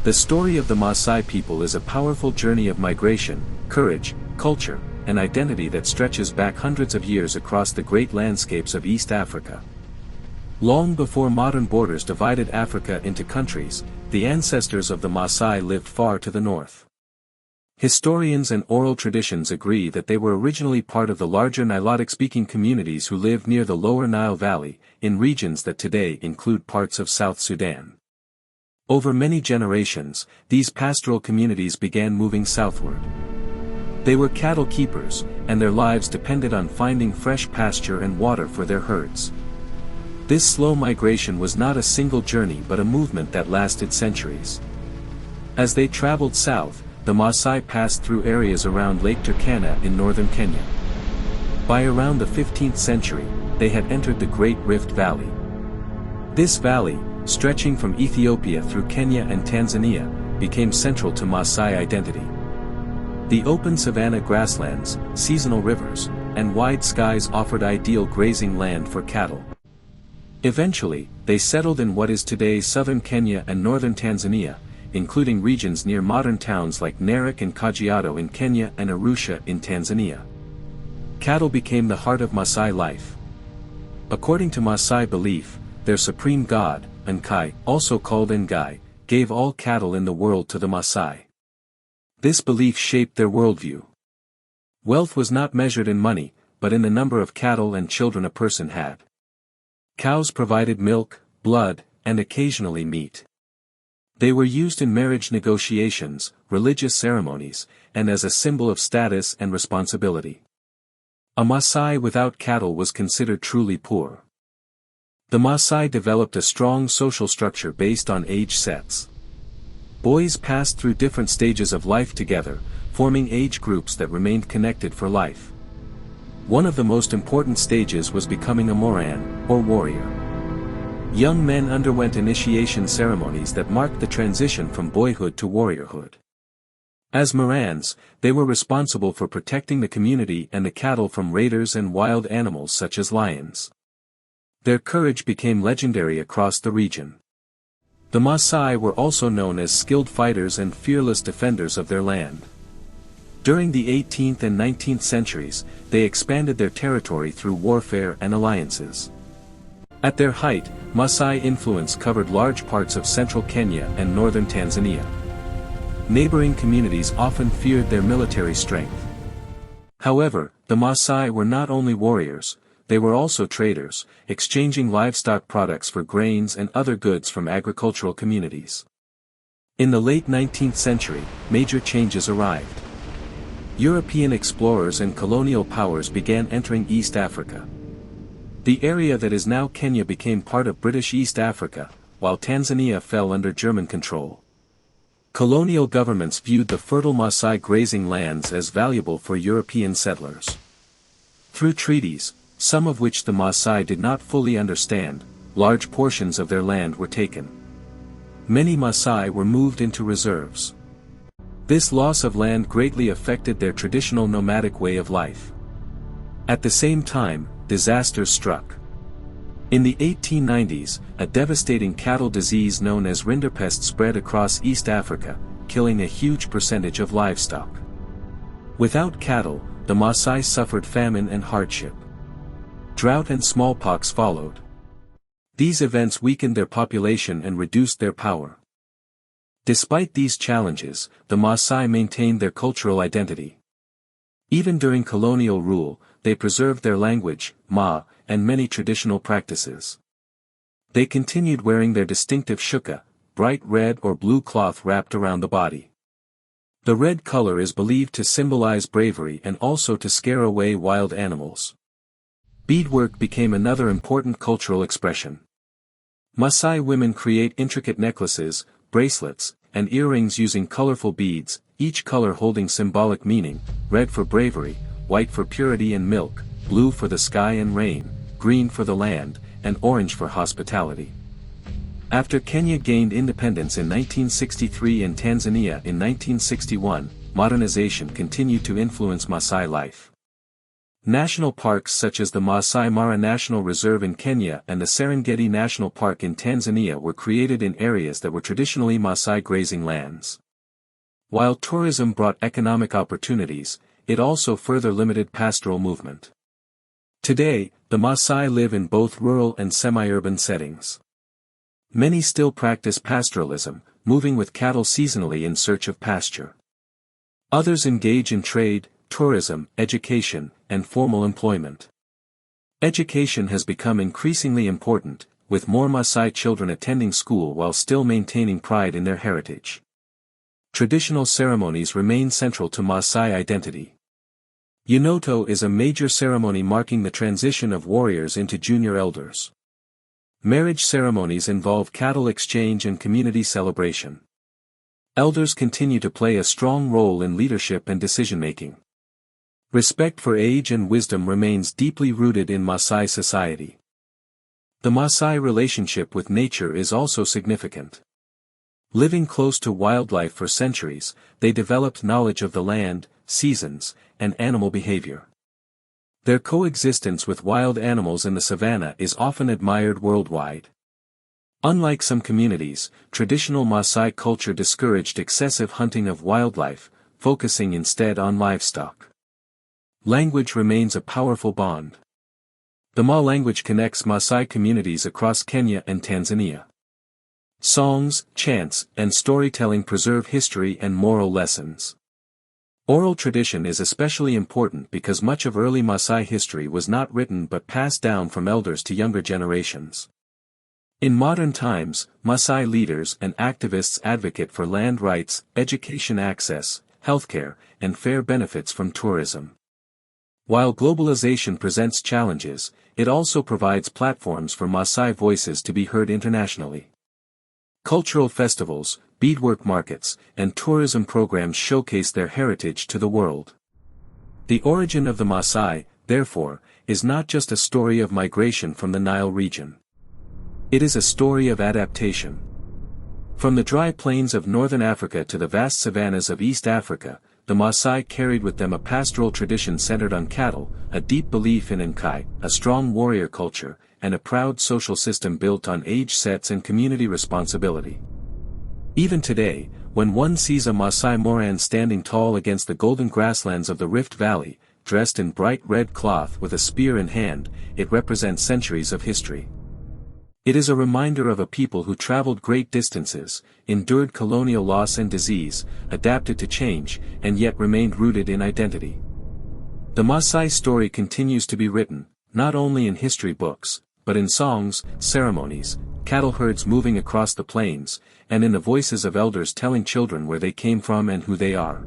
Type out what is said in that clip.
The story of the Maasai people is a powerful journey of migration, courage, culture, and identity that stretches back hundreds of years across the great landscapes of East Africa. Long before modern borders divided Africa into countries, the ancestors of the Maasai lived far to the north. Historians and oral traditions agree that they were originally part of the larger Nilotic-speaking communities who lived near the lower Nile Valley, in regions that today include parts of South Sudan. Over many generations, these pastoral communities began moving southward. They were cattle keepers, and their lives depended on finding fresh pasture and water for their herds. This slow migration was not a single journey but a movement that lasted centuries. As they traveled south, the Maasai passed through areas around Lake Turkana in northern Kenya. By around the 15th century, they had entered the Great Rift Valley. This valley, stretching from Ethiopia through Kenya and Tanzania, became central to Maasai identity. The open savanna grasslands, seasonal rivers, and wide skies offered ideal grazing land for cattle. Eventually, they settled in what is today southern Kenya and northern Tanzania, including regions near modern towns like Narok and Kajiado in Kenya and Arusha in Tanzania. Cattle became the heart of Maasai life. According to Maasai belief, their supreme god, Nkai, also called Ngai, gave all cattle in the world to the Maasai. This belief shaped their worldview. Wealth was not measured in money, but in the number of cattle and children a person had. Cows provided milk, blood, and occasionally meat. They were used in marriage negotiations, religious ceremonies, and as a symbol of status and responsibility. A Maasai without cattle was considered truly poor. The Maasai developed a strong social structure based on age sets. Boys passed through different stages of life together, forming age groups that remained connected for life. One of the most important stages was becoming a Moran, or warrior. Young men underwent initiation ceremonies that marked the transition from boyhood to warriorhood. As Morans, they were responsible for protecting the community and the cattle from raiders and wild animals such as lions. Their courage became legendary across the region. The Maasai were also known as skilled fighters and fearless defenders of their land. During the 18th and 19th centuries, they expanded their territory through warfare and alliances. At their height, Maasai influence covered large parts of central Kenya and northern Tanzania. Neighboring communities often feared their military strength. However, the Maasai were not only warriors, they were also traders, exchanging livestock products for grains and other goods from agricultural communities. In the late 19th century, major changes arrived. European explorers and colonial powers began entering East Africa. The area that is now Kenya became part of British East Africa, while Tanzania fell under German control. Colonial governments viewed the fertile Maasai grazing lands as valuable for European settlers. Through treaties, some of which the Maasai did not fully understand, large portions of their land were taken. Many Maasai were moved into reserves. This loss of land greatly affected their traditional nomadic way of life. At the same time, disasters struck. In the 1890s, a devastating cattle disease known as rinderpest spread across East Africa, killing a huge percentage of livestock. Without cattle, the Maasai suffered famine and hardship. Drought and smallpox followed. These events weakened their population and reduced their power. Despite these challenges, the Maasai maintained their cultural identity. Even during colonial rule, they preserved their language, Ma, and many traditional practices. They continued wearing their distinctive shuka, bright red or blue cloth wrapped around the body. The red color is believed to symbolize bravery and also to scare away wild animals. Beadwork became another important cultural expression. Maasai women create intricate necklaces, bracelets, and earrings using colorful beads, each color holding symbolic meaning: red for bravery, white for purity and milk, blue for the sky and rain, green for the land, and orange for hospitality. After Kenya gained independence in 1963 and Tanzania in 1961, modernization continued to influence Maasai life. National parks such as the Maasai Mara National Reserve in Kenya and the Serengeti National Park in Tanzania were created in areas that were traditionally Maasai grazing lands. While tourism brought economic opportunities, it also further limited pastoral movement. Today, the Maasai live in both rural and semi-urban settings. Many still practice pastoralism, moving with cattle seasonally in search of pasture. Others engage in trade, tourism, education, and formal employment. Education has become increasingly important, with more Maasai children attending school while still maintaining pride in their heritage. Traditional ceremonies remain central to Maasai identity. Unoto is a major ceremony marking the transition of warriors into junior elders. Marriage ceremonies involve cattle exchange and community celebration. Elders continue to play a strong role in leadership and decision-making. Respect for age and wisdom remains deeply rooted in Maasai society. The Maasai relationship with nature is also significant. Living close to wildlife for centuries, they developed knowledge of the land, seasons, and animal behavior. Their coexistence with wild animals in the savanna is often admired worldwide. Unlike some communities, traditional Maasai culture discouraged excessive hunting of wildlife, focusing instead on livestock. Language remains a powerful bond. The Ma language connects Maasai communities across Kenya and Tanzania. Songs, chants, and storytelling preserve history and moral lessons. Oral tradition is especially important because much of early Maasai history was not written but passed down from elders to younger generations. In modern times, Maasai leaders and activists advocate for land rights, education access, healthcare, and fair benefits from tourism. While globalization presents challenges, it also provides platforms for Maasai voices to be heard internationally. Cultural festivals, beadwork markets, and tourism programs showcase their heritage to the world. The origin of the Maasai, therefore, is not just a story of migration from the Nile region. It is a story of adaptation. From the dry plains of northern Africa to the vast savannas of East Africa, the Maasai carried with them a pastoral tradition centered on cattle, a deep belief in Nkai, a strong warrior culture, and a proud social system built on age sets and community responsibility. Even today, when one sees a Maasai Moran standing tall against the golden grasslands of the Rift Valley, dressed in bright red cloth with a spear in hand, it represents centuries of history. It is a reminder of a people who traveled great distances, endured colonial loss and disease, adapted to change, and yet remained rooted in identity. The Maasai story continues to be written, not only in history books, but in songs, ceremonies, cattle herds moving across the plains, and in the voices of elders telling children where they came from and who they are.